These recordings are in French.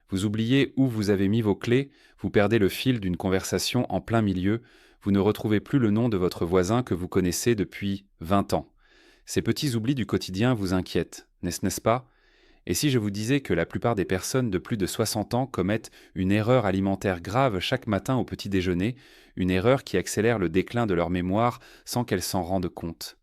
Vous oubliez où vous avez mis vos clés, vous perdez le fil d'une conversation en plein milieu, vous ne retrouvez plus le nom de votre voisin que vous connaissez depuis 20 ans. Ces petits oublis du quotidien vous inquiètent, n'est-ce pas? Et si je vous disais que la plupart des personnes de plus de 60 ans commettent une erreur alimentaire grave chaque matin au petit déjeuner, une erreur qui accélère le déclin de leur mémoire sans qu'elles s'en rendent compte?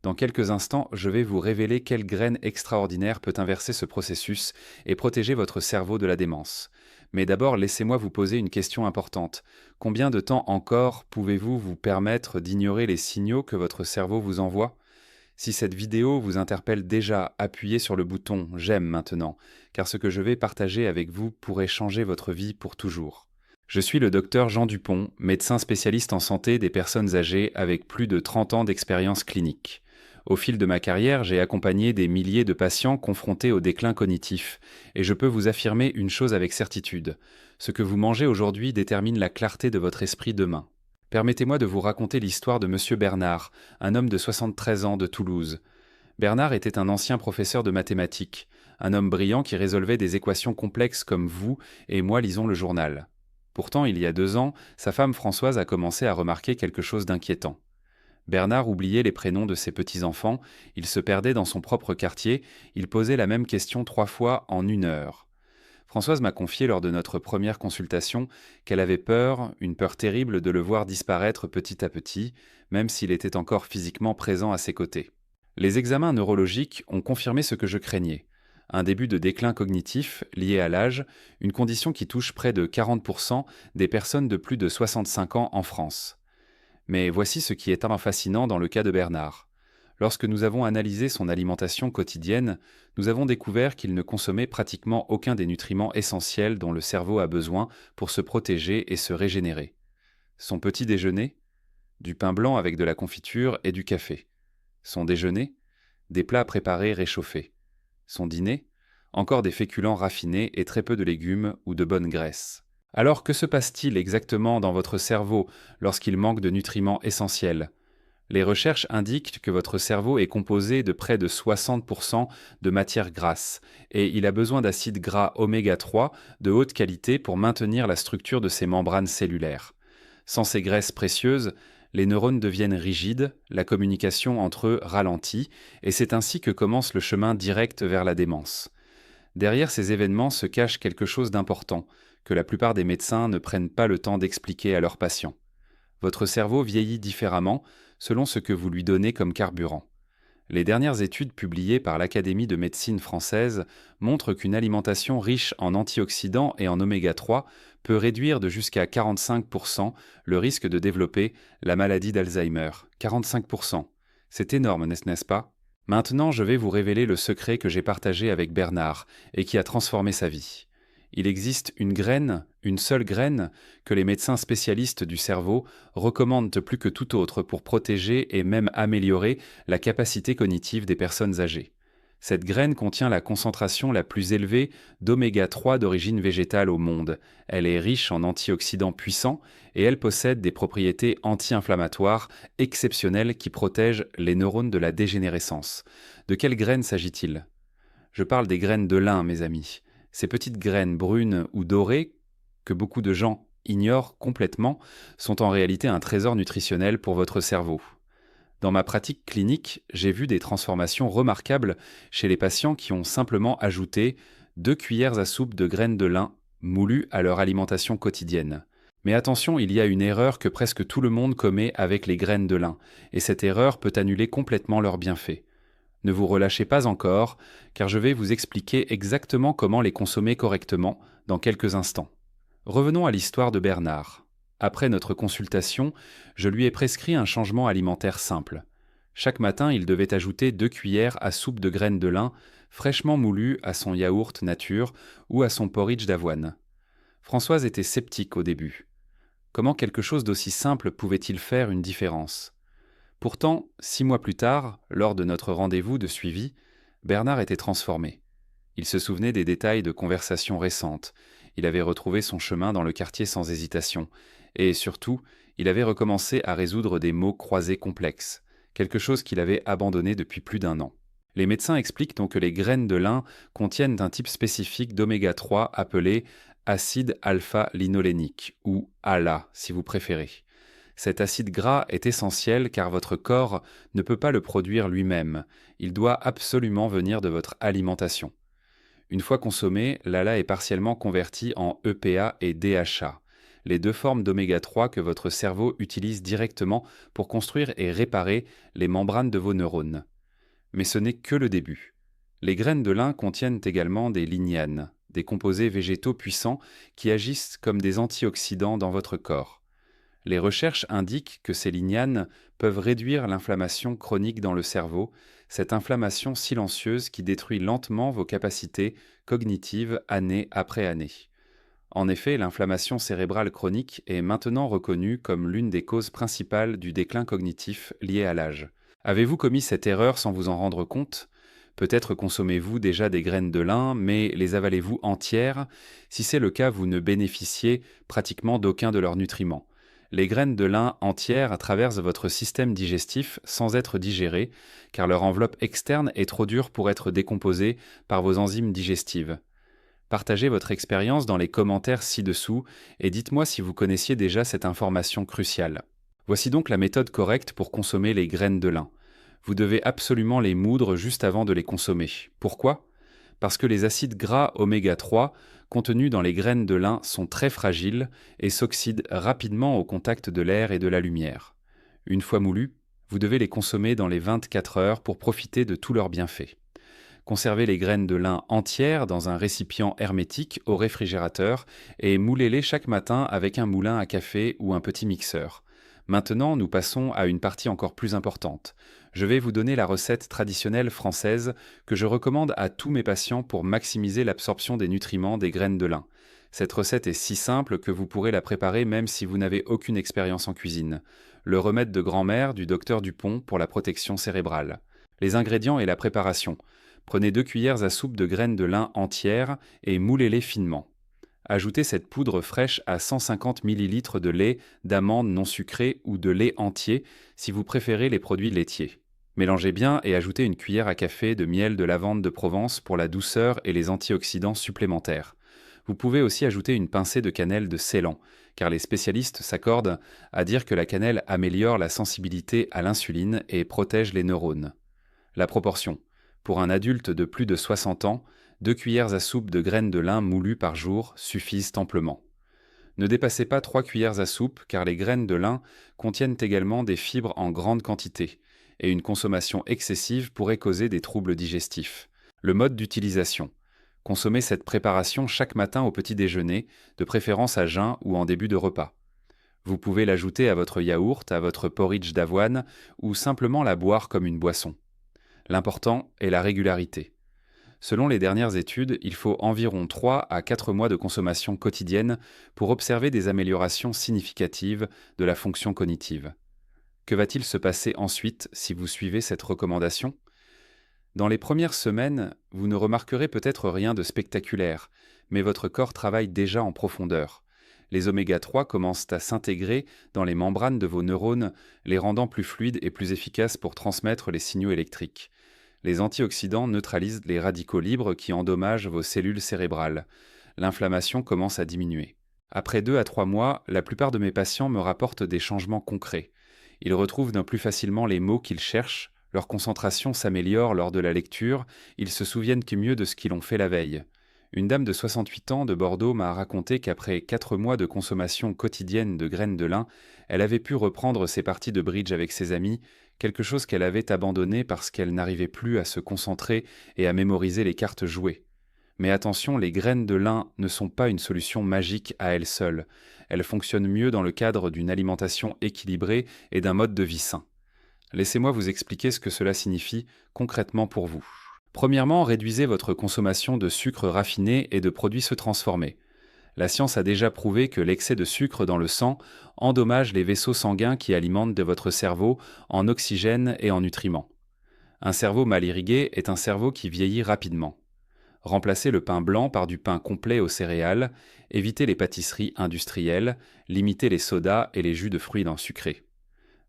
Dans quelques instants, je vais vous révéler quelle graine extraordinaire peut inverser ce processus et protéger votre cerveau de la démence. Mais d'abord, laissez-moi vous poser une question importante. Combien de temps encore pouvez-vous vous permettre d'ignorer les signaux que votre cerveau vous envoie? Si cette vidéo vous interpelle déjà, appuyez sur le bouton « J'aime » maintenant, car ce que je vais partager avec vous pourrait changer votre vie pour toujours. Je suis le docteur Jean Dupont, médecin spécialiste en santé des personnes âgées avec plus de 30 ans d'expérience clinique. Au fil de ma carrière, j'ai accompagné des milliers de patients confrontés au déclin cognitif, et je peux vous affirmer une chose avec certitude. Ce que vous mangez aujourd'hui détermine la clarté de votre esprit demain. Permettez-moi de vous raconter l'histoire de Monsieur Bernard, un homme de 73 ans de Toulouse. Bernard était un ancien professeur de mathématiques, un homme brillant qui résolvait des équations complexes comme vous et moi lisons le journal. Pourtant, il y a 2 ans, sa femme Françoise a commencé à remarquer quelque chose d'inquiétant. Bernard oubliait les prénoms de ses petits-enfants, il se perdait dans son propre quartier, il posait la même question 3 fois en 1 heure. Françoise m'a confié lors de notre première consultation qu'elle avait peur, une peur terrible de le voir disparaître petit à petit, même s'il était encore physiquement présent à ses côtés. Les examens neurologiques ont confirmé ce que je craignais. Un début de déclin cognitif lié à l'âge, une condition qui touche près de 40% des personnes de plus de 65 ans en France. Mais voici ce qui est fascinant dans le cas de Bernard. Lorsque nous avons analysé son alimentation quotidienne, nous avons découvert qu'il ne consommait pratiquement aucun des nutriments essentiels dont le cerveau a besoin pour se protéger et se régénérer. Son petit déjeuner? Du pain blanc avec de la confiture et du café. Son déjeuner? Des plats préparés réchauffés. Son dîner? Encore des féculents raffinés et très peu de légumes ou de bonne graisse. Alors que se passe-t-il exactement dans votre cerveau lorsqu'il manque de nutriments essentiels? Les recherches indiquent que votre cerveau est composé de près de 60% de matière grasse et il a besoin d'acides gras oméga 3 de haute qualité pour maintenir la structure de ses membranes cellulaires. Sans ces graisses précieuses, les neurones deviennent rigides, la communication entre eux ralentit et c'est ainsi que commence le chemin direct vers la démence. Derrière ces événements se cache quelque chose d'important, que la plupart des médecins ne prennent pas le temps d'expliquer à leurs patients. Votre cerveau vieillit différemment selon ce que vous lui donnez comme carburant. Les dernières études publiées par l'Académie de médecine française montrent qu'une alimentation riche en antioxydants et en oméga 3 peut réduire de jusqu'à 45% le risque de développer la maladie d'Alzheimer. 45%. C'est énorme, n'est-ce pas? Maintenant, je vais vous révéler le secret que j'ai partagé avec Bernard et qui a transformé sa vie. Il existe une graine, une seule graine, que les médecins spécialistes du cerveau recommandent plus que tout autre pour protéger et même améliorer la capacité cognitive des personnes âgées. Cette graine contient la concentration la plus élevée d'oméga 3 d'origine végétale au monde. Elle est riche en antioxydants puissants et elle possède des propriétés anti-inflammatoires exceptionnelles qui protègent les neurones de la dégénérescence. De quelle graine s'agit-il? Je parle des graines de lin, mes amis. Ces petites graines brunes ou dorées, que beaucoup de gens ignorent complètement, sont en réalité un trésor nutritionnel pour votre cerveau. Dans ma pratique clinique, j'ai vu des transformations remarquables chez les patients qui ont simplement ajouté 2 cuillères à soupe de graines de lin moulues à leur alimentation quotidienne. Mais attention, il y a une erreur que presque tout le monde commet avec les graines de lin, et cette erreur peut annuler complètement leurs bienfaits. Ne vous relâchez pas encore, car je vais vous expliquer exactement comment les consommer correctement dans quelques instants. Revenons à l'histoire de Bernard. Après notre consultation, je lui ai prescrit un changement alimentaire simple. Chaque matin, il devait ajouter 2 cuillères à soupe de graines de lin fraîchement moulues à son yaourt nature ou à son porridge d'avoine. Françoise était sceptique au début. Comment quelque chose d'aussi simple pouvait-il faire une différence? Pourtant, 6 mois plus tard, lors de notre rendez-vous de suivi, Bernard était transformé. Il se souvenait des détails de conversations récentes, il avait retrouvé son chemin dans le quartier sans hésitation, et surtout, il avait recommencé à résoudre des mots croisés complexes, quelque chose qu'il avait abandonné depuis plus d'1 an. Les médecins expliquent donc que les graines de lin contiennent un type spécifique d'oméga 3 appelé acide alpha-linolénique, ou ALA si vous préférez. Cet acide gras est essentiel car votre corps ne peut pas le produire lui-même. Il doit absolument venir de votre alimentation. Une fois consommé, l'ALA est partiellement converti en EPA et DHA, les deux formes d'oméga 3 que votre cerveau utilise directement pour construire et réparer les membranes de vos neurones. Mais ce n'est que le début. Les graines de lin contiennent également des lignanes, des composés végétaux puissants qui agissent comme des antioxydants dans votre corps. Les recherches indiquent que ces lignanes peuvent réduire l'inflammation chronique dans le cerveau, cette inflammation silencieuse qui détruit lentement vos capacités cognitives année après année. En effet, l'inflammation cérébrale chronique est maintenant reconnue comme l'une des causes principales du déclin cognitif lié à l'âge. Avez-vous commis cette erreur sans vous en rendre compte? Peut-être consommez-vous déjà des graines de lin, mais les avalez-vous entières? Si c'est le cas, vous ne bénéficiez pratiquement d'aucun de leurs nutriments. Les graines de lin entières traversent votre système digestif sans être digérées, car leur enveloppe externe est trop dure pour être décomposée par vos enzymes digestives. Partagez votre expérience dans les commentaires ci-dessous et dites-moi si vous connaissiez déjà cette information cruciale. Voici donc la méthode correcte pour consommer les graines de lin. Vous devez absolument les moudre juste avant de les consommer. Pourquoi? Parce que les acides gras oméga 3 contenus dans les graines de lin sont très fragiles et s'oxydent rapidement au contact de l'air et de la lumière. Une fois moulus, vous devez les consommer dans les 24 heures pour profiter de tous leurs bienfaits. Conservez les graines de lin entières dans un récipient hermétique au réfrigérateur et moulez-les chaque matin avec un moulin à café ou un petit mixeur. Maintenant, nous passons à une partie encore plus importante. Je vais vous donner la recette traditionnelle française que je recommande à tous mes patients pour maximiser l'absorption des nutriments des graines de lin. Cette recette est si simple que vous pourrez la préparer même si vous n'avez aucune expérience en cuisine. Le remède de grand-mère du docteur Dupont pour la protection cérébrale. Les ingrédients et la préparation. Prenez 2 cuillères à soupe de graines de lin entières et moulez-les finement. Ajoutez cette poudre fraîche à 150 ml de lait d'amande non sucré ou de lait entier si vous préférez les produits laitiers. Mélangez bien et ajoutez une cuillère à café de miel de lavande de Provence pour la douceur et les antioxydants supplémentaires. Vous pouvez aussi ajouter une pincée de cannelle de Ceylan, car les spécialistes s'accordent à dire que la cannelle améliore la sensibilité à l'insuline et protège les neurones. La proportion. Pour un adulte de plus de 60 ans, 2 cuillères à soupe de graines de lin moulues par jour suffisent amplement. Ne dépassez pas 3 cuillères à soupe car les graines de lin contiennent également des fibres en grande quantité et une consommation excessive pourrait causer des troubles digestifs. Le mode d'utilisation. Consommez cette préparation chaque matin au petit déjeuner, de préférence à jeun ou en début de repas. Vous pouvez l'ajouter à votre yaourt, à votre porridge d'avoine ou simplement la boire comme une boisson. L'important est la régularité. Selon les dernières études, il faut environ 3 à 4 mois de consommation quotidienne pour observer des améliorations significatives de la fonction cognitive. Que va-t-il se passer ensuite si vous suivez cette recommandation? Dans les premières semaines, vous ne remarquerez peut-être rien de spectaculaire, mais votre corps travaille déjà en profondeur. Les oméga 3 commencent à s'intégrer dans les membranes de vos neurones, les rendant plus fluides et plus efficaces pour transmettre les signaux électriques. Les antioxydants neutralisent les radicaux libres qui endommagent vos cellules cérébrales. L'inflammation commence à diminuer. Après 2 à 3 mois, la plupart de mes patients me rapportent des changements concrets. Ils retrouvent plus facilement les mots qu'ils cherchent, leur concentration s'améliore lors de la lecture, ils se souviennent mieux de ce qu'ils ont fait la veille. Une dame de 68 ans de Bordeaux m'a raconté qu'après 4 mois de consommation quotidienne de graines de lin, elle avait pu reprendre ses parties de bridge avec ses amis, quelque chose qu'elle avait abandonné parce qu'elle n'arrivait plus à se concentrer et à mémoriser les cartes jouées. Mais attention, les graines de lin ne sont pas une solution magique à elles seules. Elles fonctionnent mieux dans le cadre d'une alimentation équilibrée et d'un mode de vie sain. Laissez-moi vous expliquer ce que cela signifie concrètement pour vous. Premièrement, réduisez votre consommation de sucre raffiné et de produits transformés. La science a déjà prouvé que l'excès de sucre dans le sang endommage les vaisseaux sanguins qui alimentent de votre cerveau en oxygène et en nutriments. Un cerveau mal irrigué est un cerveau qui vieillit rapidement. Remplacez le pain blanc par du pain complet aux céréales, évitez les pâtisseries industrielles, limitez les sodas et les jus de fruits sucrés.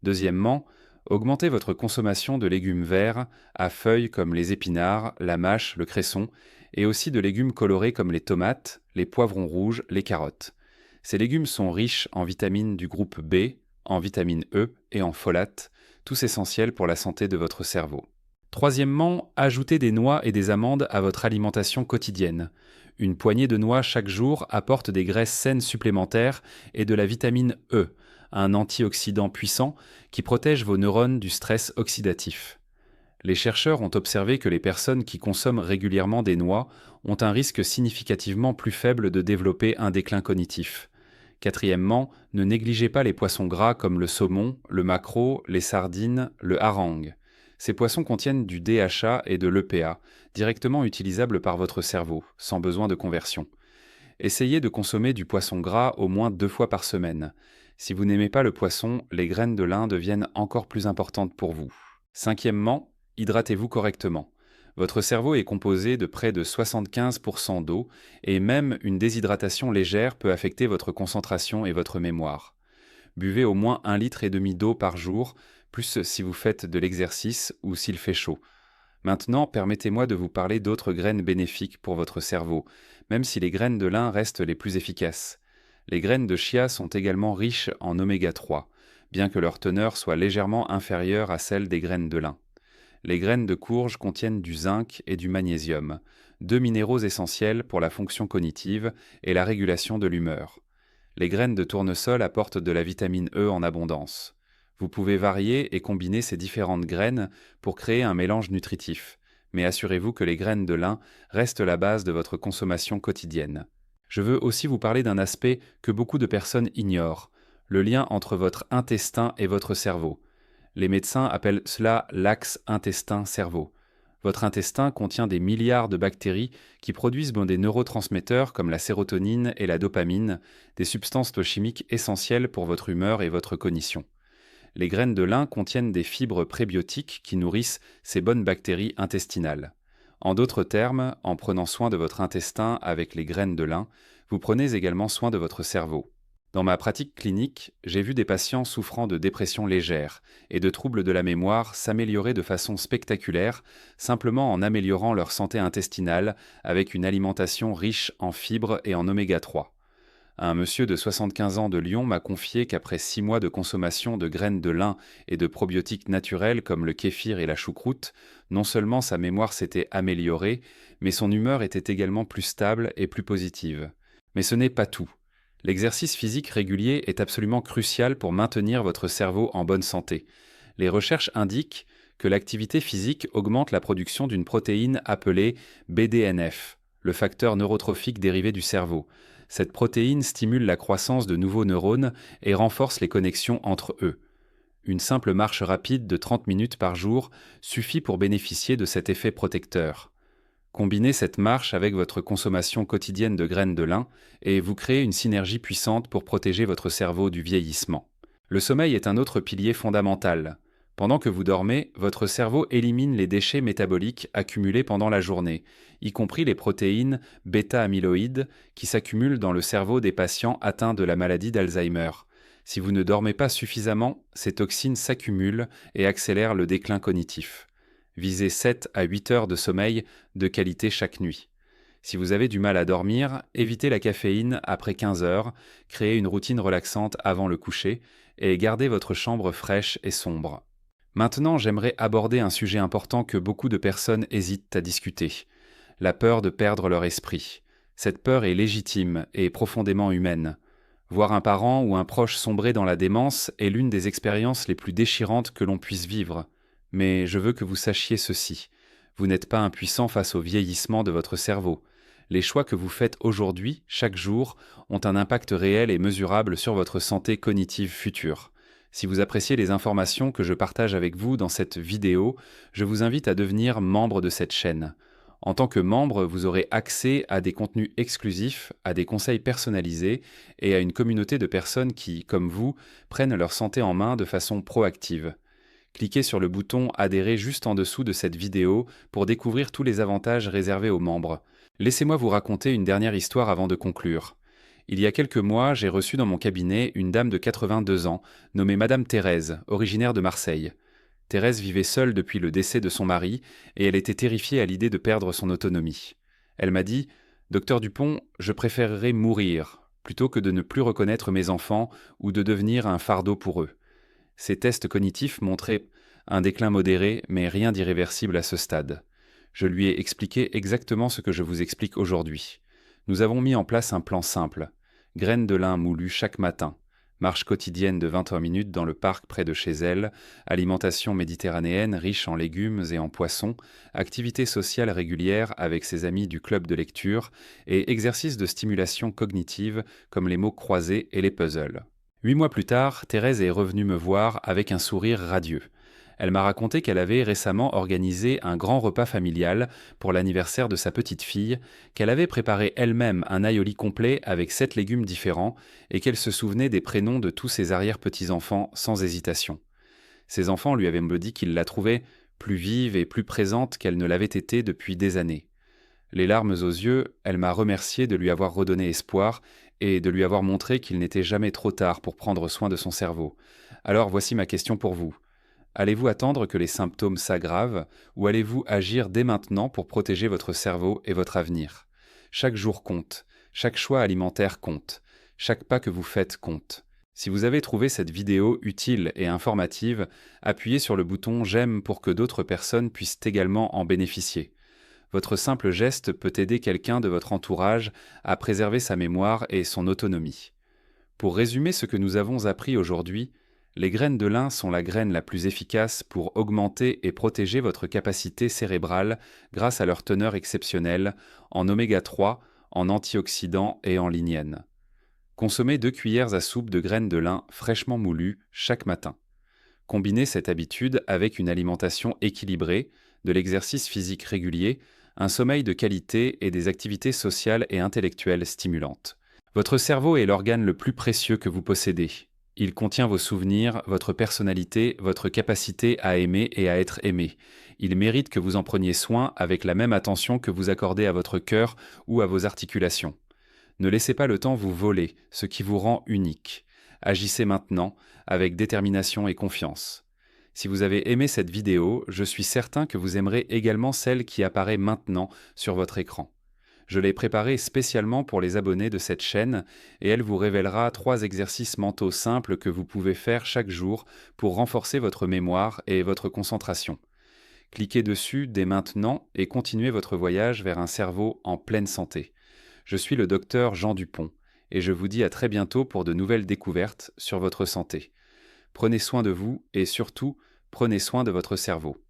Deuxièmement, Augmentez votre consommation de légumes verts, à feuilles comme les épinards, la mâche, le cresson, et aussi de légumes colorés comme les tomates, les poivrons rouges, les carottes. Ces légumes sont riches en vitamines du groupe B, en vitamine E et en folates, tous essentiels pour la santé de votre cerveau. Troisièmement, ajoutez des noix et des amandes à votre alimentation quotidienne. Une poignée de noix chaque jour apporte des graisses saines supplémentaires et de la vitamine E, un antioxydant puissant qui protège vos neurones du stress oxydatif. Les chercheurs ont observé que les personnes qui consomment régulièrement des noix ont un risque significativement plus faible de développer un déclin cognitif. Quatrièmement, ne négligez pas les poissons gras comme le saumon, le maquereau, les sardines, le hareng. Ces poissons contiennent du DHA et de l'EPA, directement utilisables par votre cerveau, sans besoin de conversion. Essayez de consommer du poisson gras au moins 2 fois par semaine. Si vous n'aimez pas le poisson, les graines de lin deviennent encore plus importantes pour vous. Cinquièmement, hydratez-vous correctement. Votre cerveau est composé de près de 75% d'eau et même une déshydratation légère peut affecter votre concentration et votre mémoire. Buvez au moins 1,5 litre d'eau par jour, plus si vous faites de l'exercice ou s'il fait chaud. Maintenant, permettez-moi de vous parler d'autres graines bénéfiques pour votre cerveau, même si les graines de lin restent les plus efficaces. Les graines de chia sont également riches en oméga 3, bien que leur teneur soit légèrement inférieure à celle des graines de lin. Les graines de courge contiennent du zinc et du magnésium, deux minéraux essentiels pour la fonction cognitive et la régulation de l'humeur. Les graines de tournesol apportent de la vitamine E en abondance. Vous pouvez varier et combiner ces différentes graines pour créer un mélange nutritif, mais assurez-vous que les graines de lin restent la base de votre consommation quotidienne. Je veux aussi vous parler d'un aspect que beaucoup de personnes ignorent, le lien entre votre intestin et votre cerveau. Les médecins appellent cela l'axe intestin-cerveau. Votre intestin contient des milliards de bactéries qui produisent des neurotransmetteurs comme la sérotonine et la dopamine, des substances chimiques essentielles pour votre humeur et votre cognition. Les graines de lin contiennent des fibres prébiotiques qui nourrissent ces bonnes bactéries intestinales. En d'autres termes, en prenant soin de votre intestin avec les graines de lin, vous prenez également soin de votre cerveau. Dans ma pratique clinique, j'ai vu des patients souffrant de dépression légère et de troubles de la mémoire s'améliorer de façon spectaculaire simplement en améliorant leur santé intestinale avec une alimentation riche en fibres et en oméga 3. Un monsieur de 75 ans de Lyon m'a confié qu'après 6 mois de consommation de graines de lin et de probiotiques naturels comme le kéfir et la choucroute, non seulement sa mémoire s'était améliorée, mais son humeur était également plus stable et plus positive. Mais ce n'est pas tout. L'exercice physique régulier est absolument crucial pour maintenir votre cerveau en bonne santé. Les recherches indiquent que l'activité physique augmente la production d'une protéine appelée BDNF, le facteur neurotrophique dérivé du cerveau. Cette protéine stimule la croissance de nouveaux neurones et renforce les connexions entre eux. Une simple marche rapide de 30 minutes par jour suffit pour bénéficier de cet effet protecteur. Combinez cette marche avec votre consommation quotidienne de graines de lin et vous créez une synergie puissante pour protéger votre cerveau du vieillissement. Le sommeil est un autre pilier fondamental. Pendant que vous dormez, votre cerveau élimine les déchets métaboliques accumulés pendant la journée, y compris les protéines bêta-amyloïdes qui s'accumulent dans le cerveau des patients atteints de la maladie d'Alzheimer. Si vous ne dormez pas suffisamment, ces toxines s'accumulent et accélèrent le déclin cognitif. Visez 7 à 8 heures de sommeil de qualité chaque nuit. Si vous avez du mal à dormir, évitez la caféine après 15 heures, créez une routine relaxante avant le coucher et gardez votre chambre fraîche et sombre. Maintenant, j'aimerais aborder un sujet important que beaucoup de personnes hésitent à discuter, la peur de perdre leur esprit. Cette peur est légitime et profondément humaine. Voir un parent ou un proche sombrer dans la démence est l'une des expériences les plus déchirantes que l'on puisse vivre. Mais je veux que vous sachiez ceci. Vous n'êtes pas impuissant face au vieillissement de votre cerveau. Les choix que vous faites aujourd'hui, chaque jour, ont un impact réel et mesurable sur votre santé cognitive future. Si vous appréciez les informations que je partage avec vous dans cette vidéo, je vous invite à devenir membre de cette chaîne. En tant que membre, vous aurez accès à des contenus exclusifs, à des conseils personnalisés et à une communauté de personnes qui, comme vous, prennent leur santé en main de façon proactive. Cliquez sur le bouton « Adhérer » juste en dessous de cette vidéo pour découvrir tous les avantages réservés aux membres. Laissez-moi vous raconter une dernière histoire avant de conclure. Il y a quelques mois, j'ai reçu dans mon cabinet une dame de 82 ans, nommée Madame Thérèse, originaire de Marseille. Thérèse vivait seule depuis le décès de son mari et elle était terrifiée à l'idée de perdre son autonomie. Elle m'a dit: Docteur Dupont, je préférerais mourir plutôt que de ne plus reconnaître mes enfants ou de devenir un fardeau pour eux. Ces tests cognitifs montraient un déclin modéré, mais rien d'irréversible à ce stade. Je lui ai expliqué exactement ce que je vous explique aujourd'hui. Nous avons mis en place un plan simple. Graines de lin moulues chaque matin, marche quotidienne de 20 minutes dans le parc près de chez elle, alimentation méditerranéenne riche en légumes et en poissons, activités sociales régulières avec ses amis du club de lecture et exercices de stimulation cognitive comme les mots croisés et les puzzles. 8 mois plus tard, Thérèse est revenue me voir avec un sourire radieux. Elle m'a raconté qu'elle avait récemment organisé un grand repas familial pour l'anniversaire de sa petite fille, qu'elle avait préparé elle-même un aioli complet avec 7 légumes différents et qu'elle se souvenait des prénoms de tous ses arrière-petits-enfants sans hésitation. Ses enfants lui avaient me dit qu'ils la trouvaient plus vive et plus présente qu'elle ne l'avait été depuis des années. Les larmes aux yeux, elle m'a remercié de lui avoir redonné espoir et de lui avoir montré qu'il n'était jamais trop tard pour prendre soin de son cerveau. Alors voici ma question pour vous. Allez-vous attendre que les symptômes s'aggravent ou allez-vous agir dès maintenant pour protéger votre cerveau et votre avenir? Chaque jour compte, chaque choix alimentaire compte, chaque pas que vous faites compte. Si vous avez trouvé cette vidéo utile et informative, appuyez sur le bouton j'aime pour que d'autres personnes puissent également en bénéficier. Votre simple geste peut aider quelqu'un de votre entourage à préserver sa mémoire et son autonomie. Pour résumer ce que nous avons appris aujourd'hui, les graines de lin sont la graine la plus efficace pour augmenter et protéger votre capacité cérébrale grâce à leur teneur exceptionnelle en oméga 3, en antioxydants et en lignène. Consommez 2 cuillères à soupe de graines de lin fraîchement moulues chaque matin. Combinez cette habitude avec une alimentation équilibrée, de l'exercice physique régulier, un sommeil de qualité et des activités sociales et intellectuelles stimulantes. Votre cerveau est l'organe le plus précieux que vous possédez. Il contient vos souvenirs, votre personnalité, votre capacité à aimer et à être aimé. Il mérite que vous en preniez soin avec la même attention que vous accordez à votre cœur ou à vos articulations. Ne laissez pas le temps vous voler, ce qui vous rend unique. Agissez maintenant, avec détermination et confiance. Si vous avez aimé cette vidéo, je suis certain que vous aimerez également celle qui apparaît maintenant sur votre écran. Je l'ai préparée spécialement pour les abonnés de cette chaîne et elle vous révélera 3 exercices mentaux simples que vous pouvez faire chaque jour pour renforcer votre mémoire et votre concentration. Cliquez dessus dès maintenant et continuez votre voyage vers un cerveau en pleine santé. Je suis le docteur Jean Dupont et je vous dis à très bientôt pour de nouvelles découvertes sur votre santé. Prenez soin de vous et surtout, prenez soin de votre cerveau.